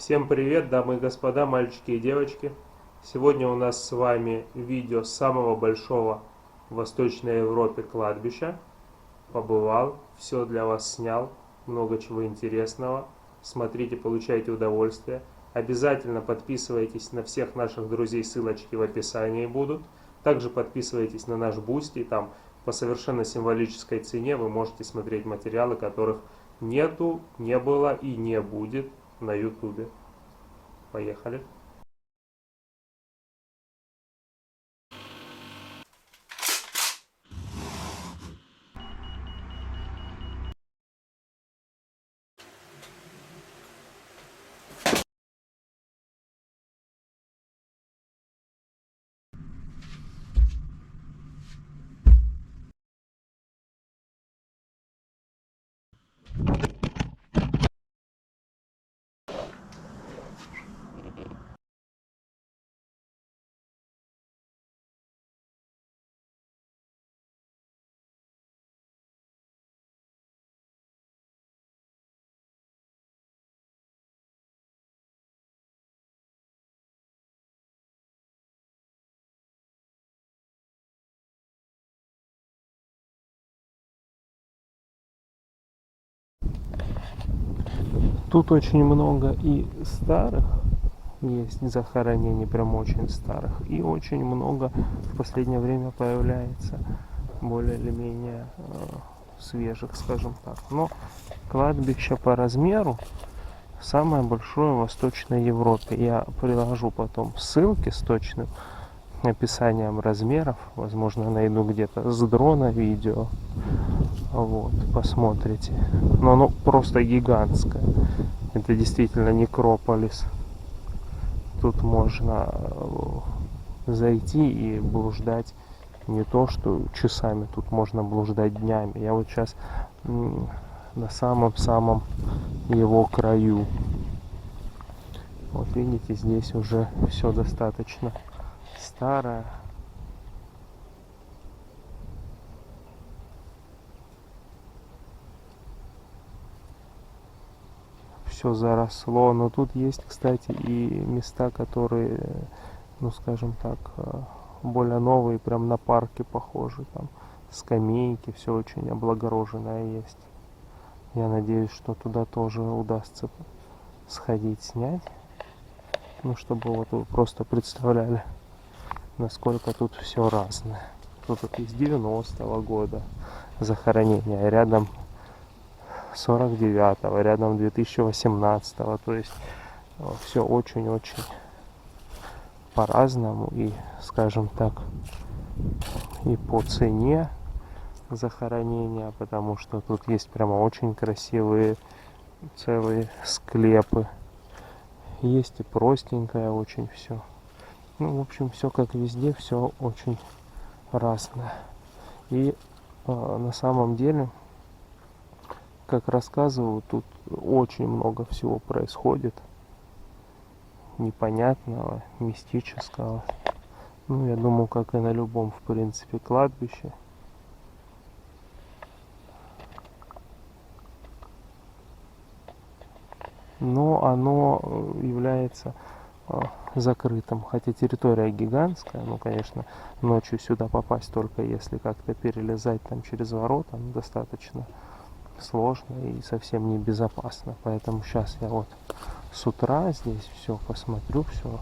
Всем привет, дамы и господа, мальчики и девочки. Сегодня у нас с вами видео самого большого в Восточной Европе кладбища. Побывал, все для вас снял, много чего интересного. Смотрите, получайте удовольствие. Обязательно подписывайтесь на всех наших друзей, ссылочки в описании будут. Также подписывайтесь на наш Бусти, там по совершенно символической цене вы можете смотреть материалы, которых нету, не было и не будет на ютубе. Поехали. Тут очень много и старых есть захоронений, прям очень старых, и очень много в последнее время появляется более или менее свежих, скажем так. Но кладбище по размеру самое большое в Восточной Европе. Я приложу потом ссылки с точным описанием размеров. Возможно, найду где-то с дрона видео. Вот, посмотрите. Но оно просто гигантское. Это действительно некрополис. Тут можно зайти и блуждать не то, что часами, тут можно блуждать днями. Я вот сейчас на самом-самом его краю. Вот видите, здесь уже все достаточно старое. Все заросло, но тут есть, кстати, и места, которые, ну скажем так, более новые, прям на парки похожи, там скамейки, все очень облагороженное есть. Я надеюсь, что туда тоже удастся сходить, снять, ну чтобы вот вы просто представляли, насколько тут все разное. Тут вот из 90-го года захоронения, рядом 49-го, рядом 2018-го, то есть все очень-очень по-разному и, скажем так, и по цене захоронения, потому что тут есть прямо очень красивые целые склепы, есть и простенькое очень все. Ну, в общем, все как везде, все очень разное. И на самом деле, как рассказываю, тут очень много всего происходит непонятного, мистического. Ну, я думаю, как и на любом, в принципе, кладбище. Но оно является закрытым, хотя территория гигантская, ну, конечно, ночью сюда попасть только если как-то перелезать там через ворота, ну, достаточно сложно и совсем небезопасно, поэтому сейчас я вот с утра здесь все посмотрю, все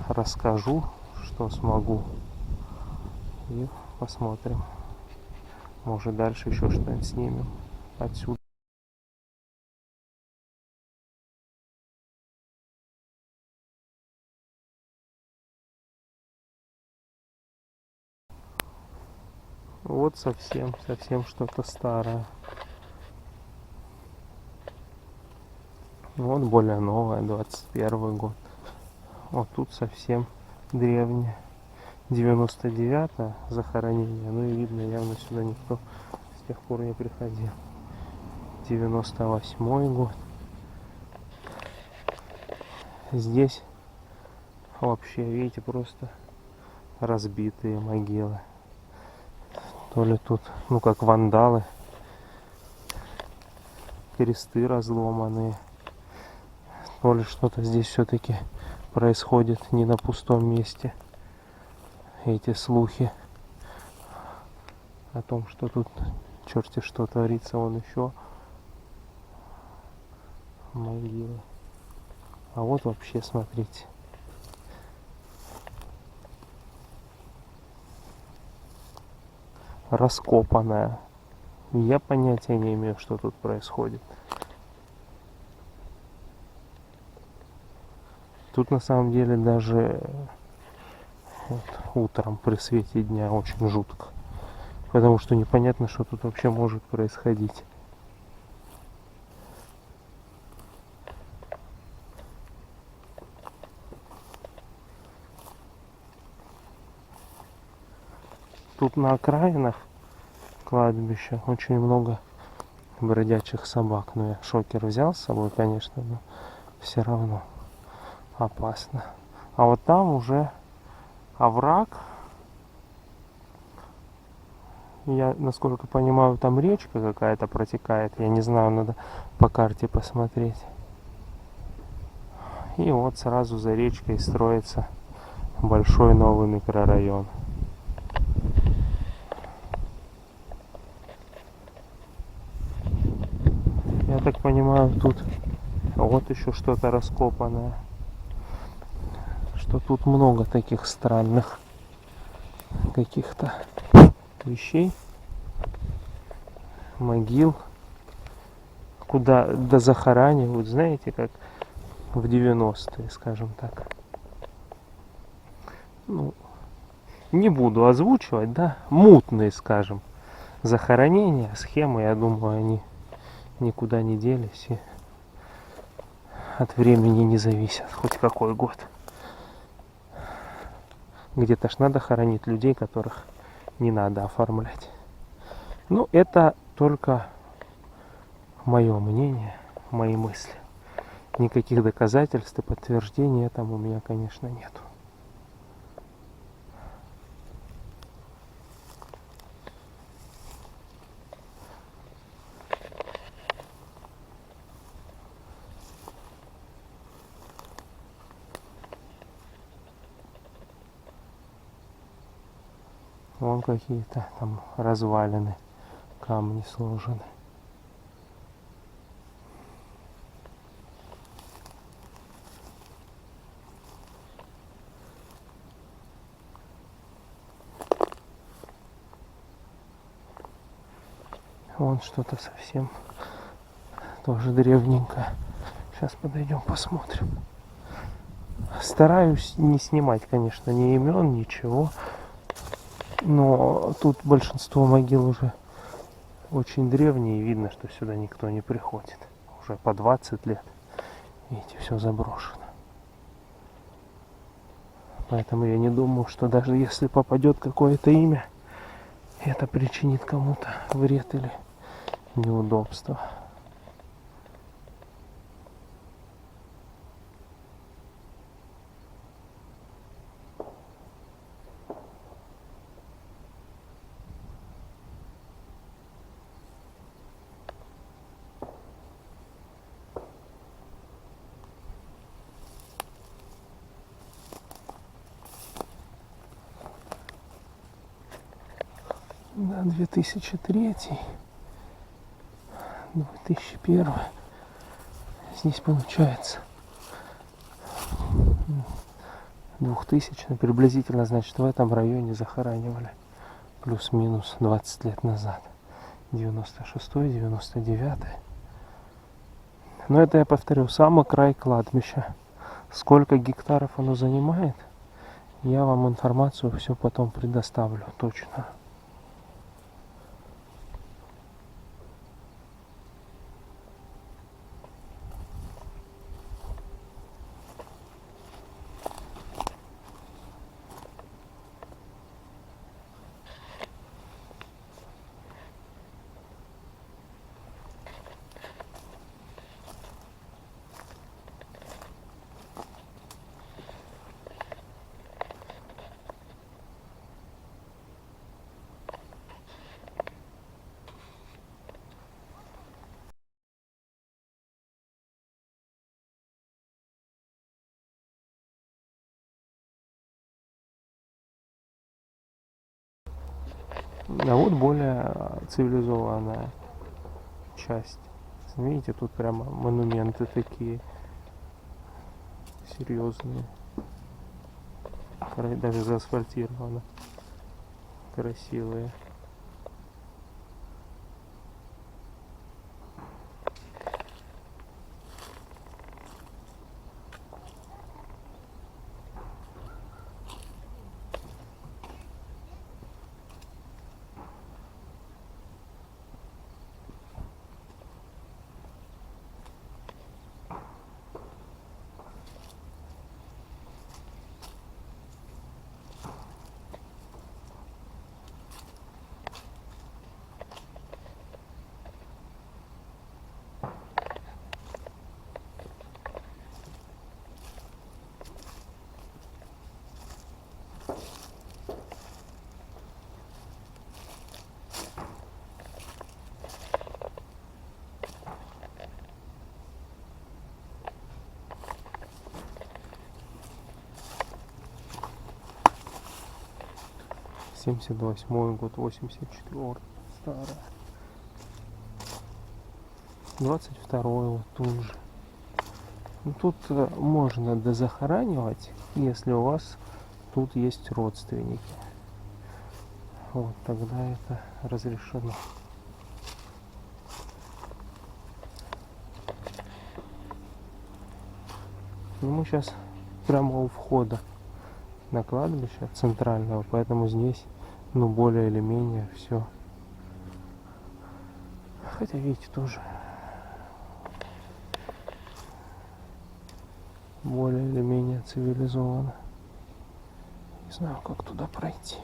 расскажу, что смогу, и посмотрим, может дальше еще что-нибудь снимем отсюда. Вот совсем что-то старое. Вот более новое, 21 год. Вот тут совсем древнее. 99-е захоронение. Ну и видно, явно сюда никто с тех пор не приходил. 98-й год. Здесь вообще, видите, просто разбитые могилы. То ли тут, ну как вандалы, кресты разломанные, То ли что-то здесь все-таки происходит не на пустом месте. Эти слухи о том, что тут черти что творится, вон еще могилы. А вот вообще, смотрите. Раскопанная. Я понятия не имею, что тут происходит. Тут на самом деле даже вот, утром при свете дня очень жутко. Потому что непонятно, что тут вообще может происходить. Тут на окраинах кладбища очень много бродячих собак. Но я шокер взял с собой, конечно, но все равно опасно. А вот там уже овраг. Я, насколько понимаю, там речка какая-то протекает. Я не знаю, надо по карте посмотреть. И вот сразу за речкой строится большой новый микрорайон. Я так понимаю, тут вот еще что-то раскопанное. Что тут много таких странных каких-то вещей, могил, куда дозахоранивают, знаете, как в 90-е, скажем так. Ну, не буду озвучивать, да, мутные, скажем, захоронения, схемы, я думаю, они никуда не делись и от времени не зависят, хоть какой год. Где-то ж надо хоронить людей, которых не надо оформлять. Ну, это только мое мнение, мои мысли. Никаких доказательств и подтверждений этому у меня, конечно, нету. Вон какие-то там развалины, камни сложены. Вон что-то совсем тоже древненькое. Сейчас подойдем, посмотрим. Стараюсь не снимать, конечно, ни имен, ничего. Но тут большинство могил уже очень древние. И видно, что сюда никто не приходит. Уже по 20 лет. Видите, все заброшено. Поэтому я не думаю, что даже если попадет какое-то имя, это причинит кому-то вред или неудобство. Да, 2003, 2001. Здесь получается 2000, приблизительно, значит, в этом районе захоранивали плюс-минус 20 лет назад. 96-й, 99-й. Но это, я повторю, самый край кладбища. Сколько гектаров оно занимает, я вам информацию все потом предоставлю точно. А вот более цивилизованная часть. Видите, тут прямо монументы такие серьезные. Даже заасфальтировано. Красивые. Семьдесят восьмой год, 84-й, старая. 22-й вот тут же. Ну, тут можно дозахоранивать, если у вас тут есть родственники. Вот тогда это разрешено. Ну, мы сейчас прямо у входа на кладбище центрального, поэтому здесь, ну, более или менее все. Хотя, видите, тоже более или менее цивилизованно. Не знаю, как туда пройти.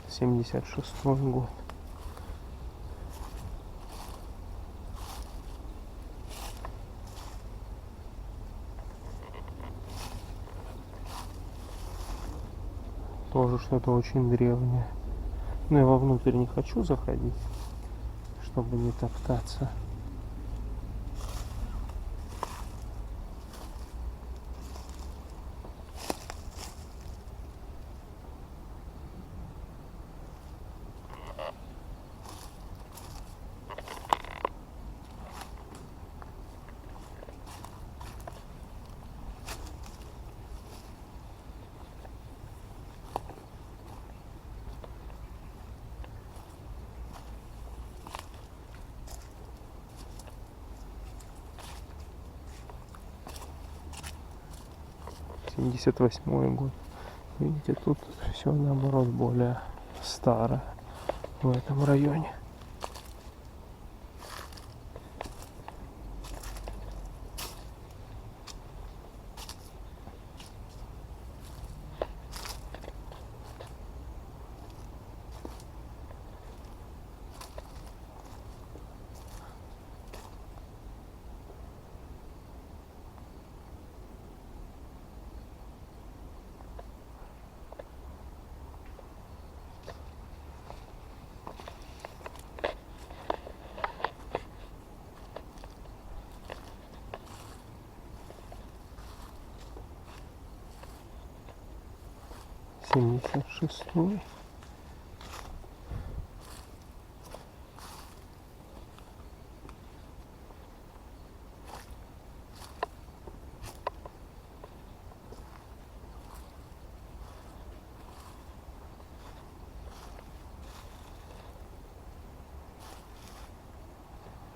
Семьдесят шестой год. Тоже что-то очень древнее. Но я вовнутрь не хочу заходить, чтобы не топтаться. Семьдесят восьмой год. Видите, тут все наоборот более старое в этом районе. Семьдесят шестой.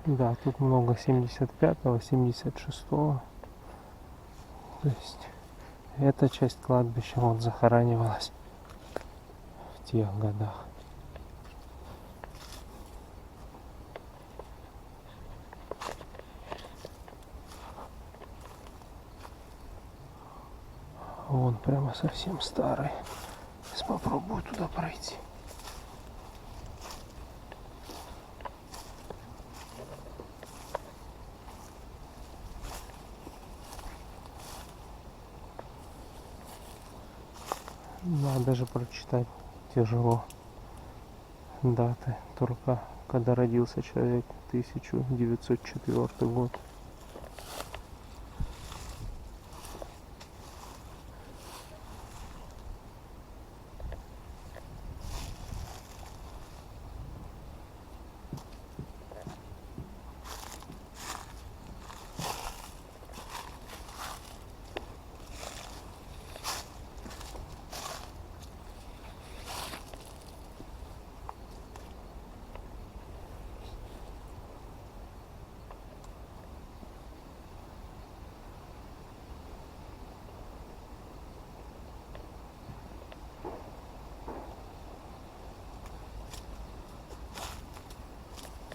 Да, тут много 75-го, 76-го. То есть эта часть кладбища вот захоранивалась в тех годах. Вон прямо совсем старый. Сейчас попробую туда пройти. Да, даже прочитать тяжело даты. Только когда родился человек, 1904 год.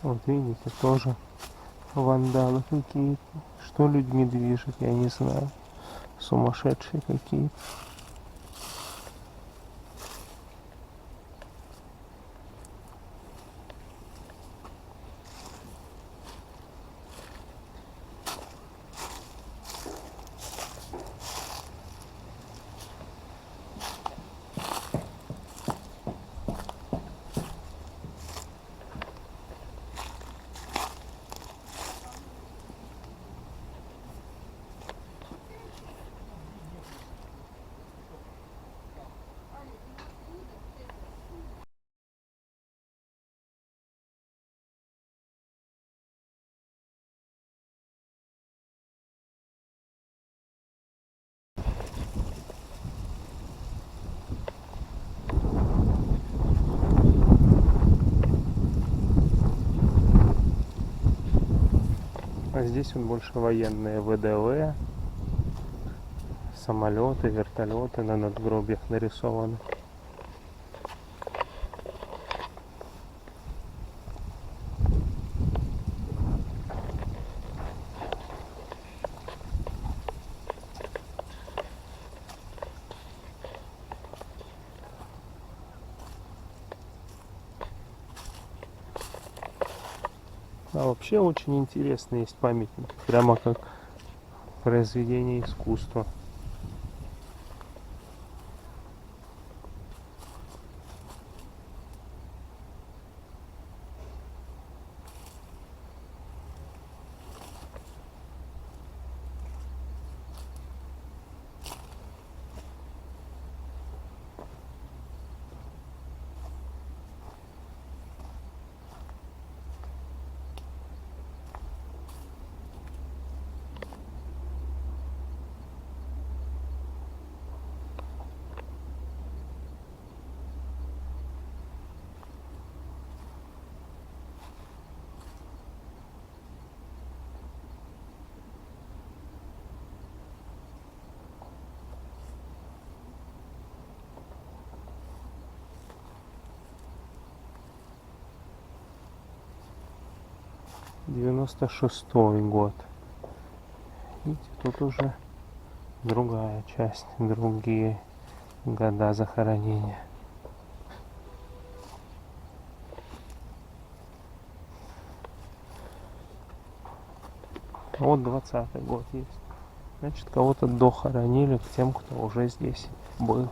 Вот видите, тоже вандалы какие-то. Что людьми движет, я не знаю. Сумасшедшие какие-то. А здесь вот больше военные ВДВ, самолеты, вертолеты на надгробиях нарисованы. А вообще очень интересный есть памятник, прямо как произведение искусства. '96 год. Видите, тут уже другая часть, другие года захоронения. Вот 20-й год есть. Значит, кого-то дохоронили к тем, кто уже здесь был.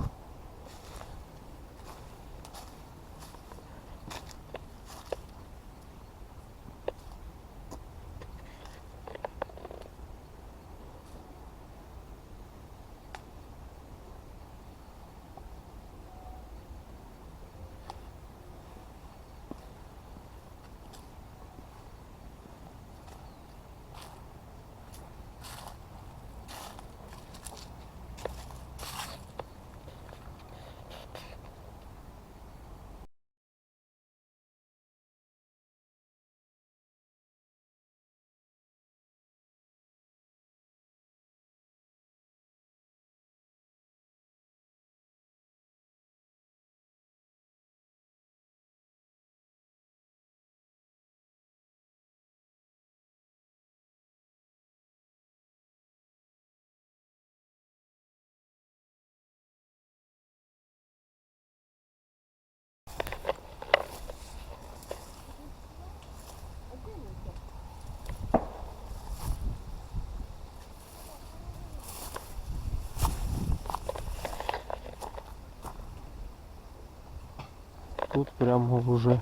тут прямо уже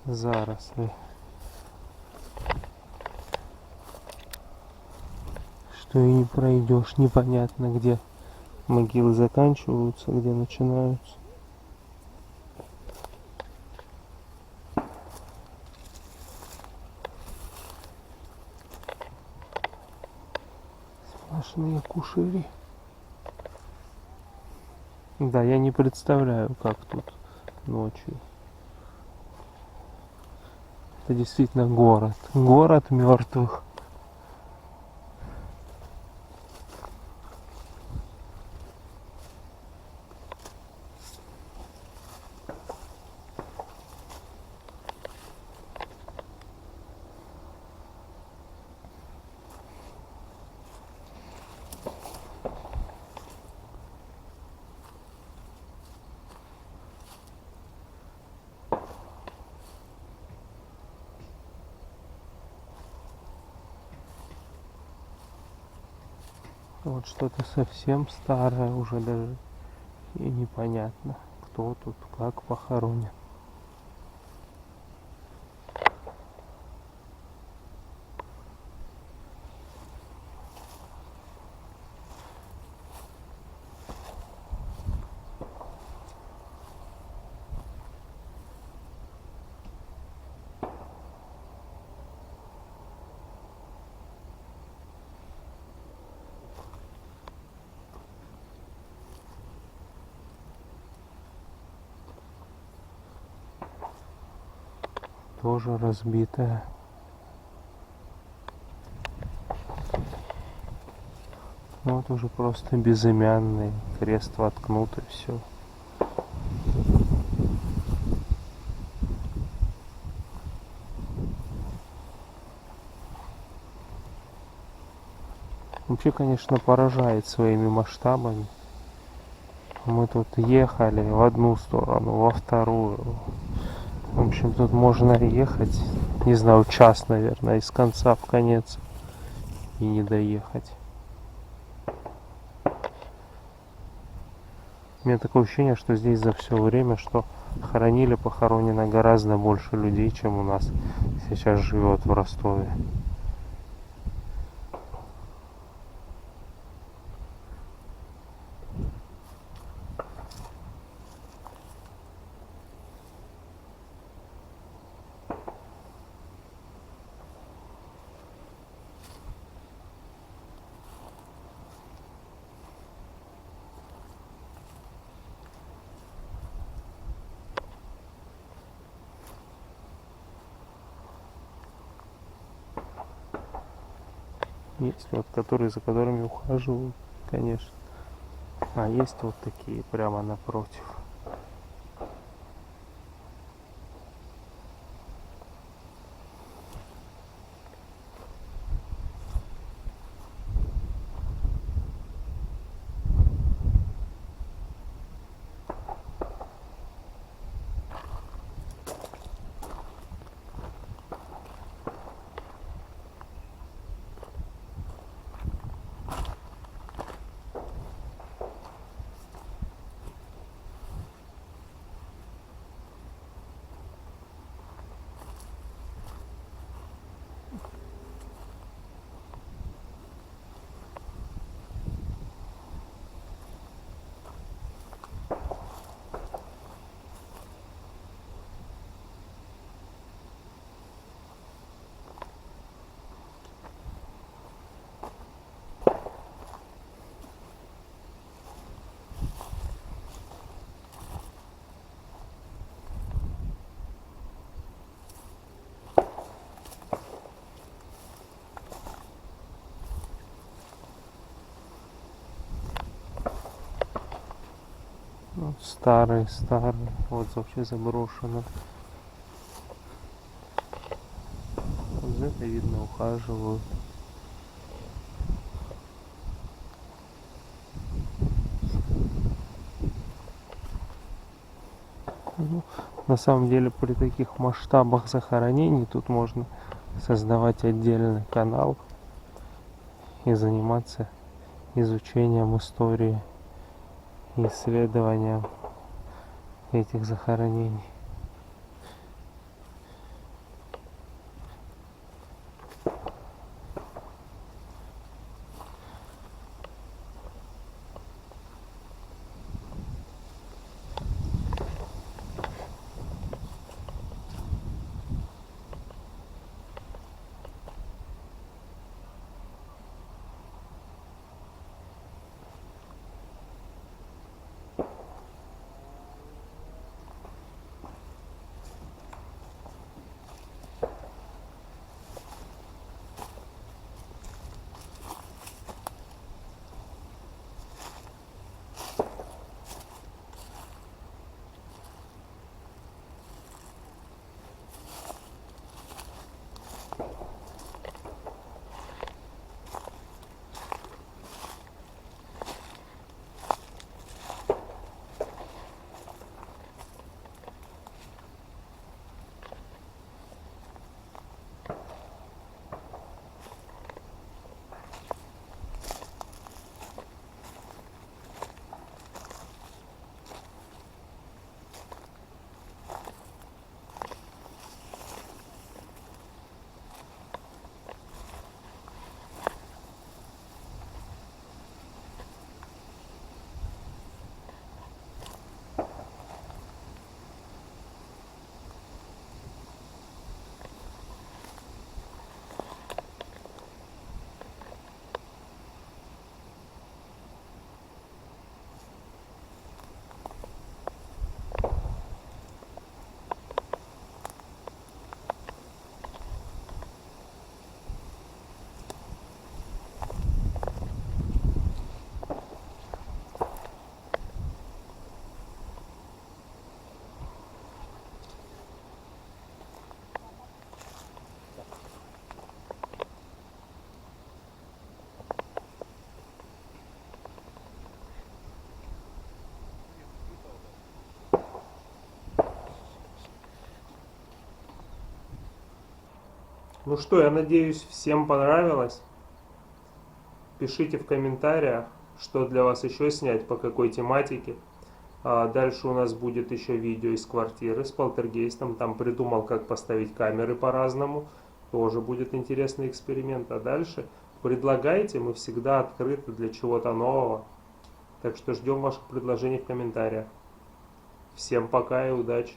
заросли, что и не пройдешь, непонятно где могилы заканчиваются, где начинаются. Сплошные кушери. Да, я не представляю, как тут ночью. Это действительно город. Город мертвых. Вот что-то совсем старое уже даже. И непонятно, кто тут как похоронен. Тоже разбитая. Вот уже просто безымянный, крест воткнут и все. Вообще, конечно, поражает своими масштабами. Мы тут ехали в одну сторону, во вторую. В общем, тут можно ехать, не знаю, час, наверное, из конца в конец и не доехать. У меня такое ощущение, что здесь за все время, что хоронили, похоронено гораздо больше людей, чем у нас сейчас живет в Ростове. Есть вот, которые, за которыми ухаживают, конечно. А есть вот такие прямо напротив. Вот старые, вот вообще заброшено. Вот за это видно ухаживают. Ну, на самом деле при таких масштабах захоронений тут можно создавать отдельный канал и заниматься изучением истории исследованиям этих захоронений. Ну что, я надеюсь, всем понравилось. Пишите в комментариях, что для вас еще снять, по какой тематике. Дальше у нас будет еще видео из квартиры с полтергейстом. Там придумал, как поставить камеры по-разному. Тоже будет интересный эксперимент. А дальше предлагайте, мы всегда открыты для чего-то нового. Так что ждем ваших предложений в комментариях. Всем пока и удачи!